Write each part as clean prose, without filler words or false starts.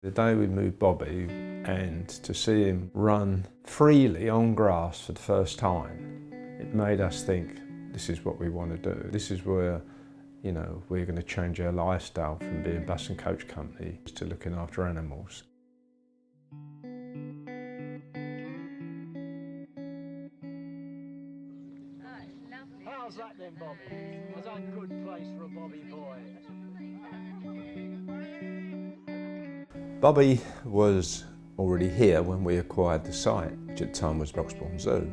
The day we moved Bobby, and to see him run freely on grass for the first time, it made us think, this is what we want to do. This is where, you know, we're going to change our lifestyle from being bus and coach company to looking after animals. How's that then, Bobby? Was that a good place for a Bobby boy? Bobby was already here when we acquired the site, which at the time was Broxbourne Zoo.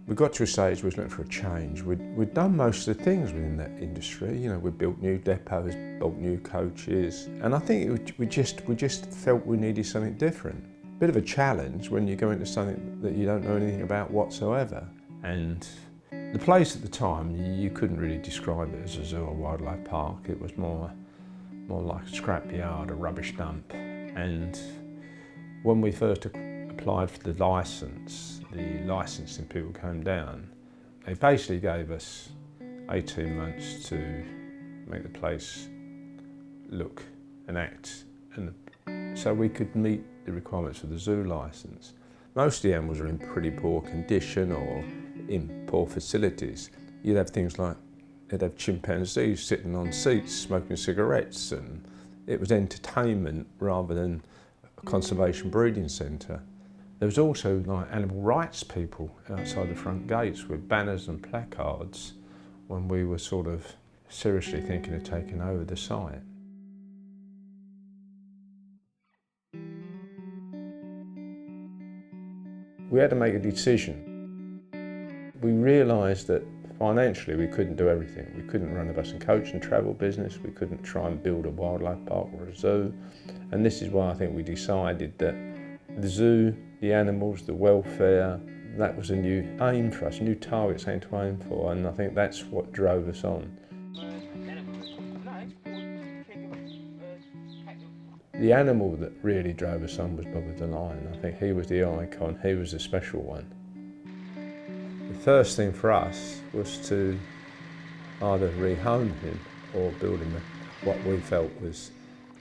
We got to a stage where we was looking for a change. We'd done most of the things within that industry. You know, we built new depots, built new coaches, and I think we just felt we needed something different. Bit of a challenge when you go into something that you don't know anything about whatsoever. And the place at the time, you couldn't really describe it as a zoo or wildlife park. It was more like a scrapyard, a rubbish dump. And when we first applied for the licensing people came down, they basically gave us 18 months to make the place look and act, and so we could meet the requirements of the zoo licence. Most of the animals are in pretty poor condition or in poor facilities. You'd have things like, they'd have chimpanzees sitting on seats smoking cigarettes, and it was entertainment rather than a conservation breeding centre. There was also like animal rights people outside the front gates with banners and placards when we were sort of seriously thinking of taking over the site. We had to make a decision. We realised that financially we couldn't do everything. We couldn't run a bus and coach and travel business, we couldn't try and build a wildlife park or a zoo, and this is why I think we decided that the zoo, the animals, the welfare, that was a new aim for us, a new target, something to aim for, and I think that's what drove us on. The animal that really drove us on was Bobby the lion. I think he was the icon, he was the special one. The first thing for us was to either rehome him or build him what we felt was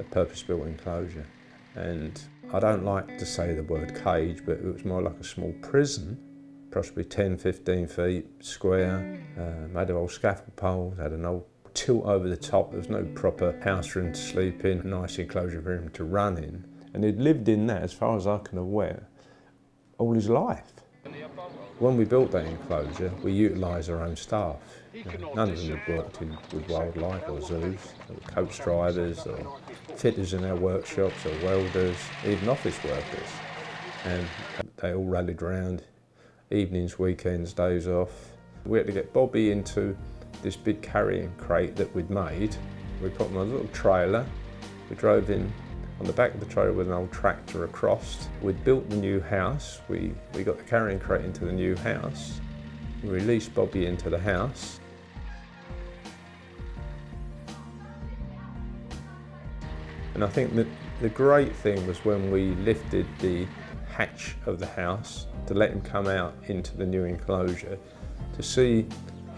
a purpose-built enclosure. And I don't like to say the word cage, but it was more like a small prison, possibly 10, 15 feet square, made of old scaffold poles, had an old tilt over the top. There was no proper house for him to sleep in, a nice enclosure for him to run in. And he'd lived in that, as far as I can aware, all his life. When we built that enclosure, we utilised our own staff. None of them had worked with wildlife or zoos, or coach drivers or fitters in our workshops or welders, even office workers. And they all rallied around, evenings, weekends, days off. We had to get Bobby into this big carrying crate that we'd made. We put him on a little trailer. We drove in on the back of the trailer with an old tractor across. We'd built the new house. We got the carrying crate into the new house. We released Bobby into the house. And I think that the great thing was when we lifted the hatch of the house to let him come out into the new enclosure, to see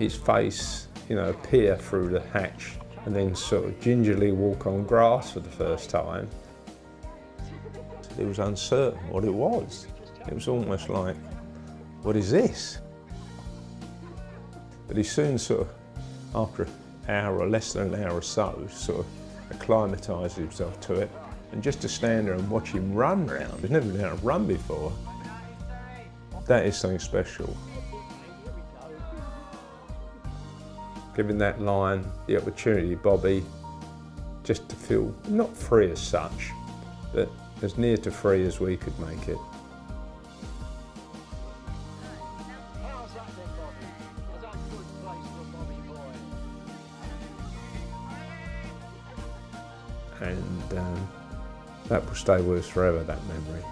his face, you know, appear through the hatch and then sort of gingerly walk on grass for the first time. It was uncertain what it was. It was almost like, what is this? But he soon sort of, after an hour or less than an hour or so, sort of acclimatised himself to it. And just to stand there and watch him run round, he's never been able to run before. That is something special. Giving that lion the opportunity, Bobby, just to feel not free as such, but as near to free as we could make it. How's that then, Bobby? Was that a good place for a Bobby boy? And that will stay with us forever, that memory.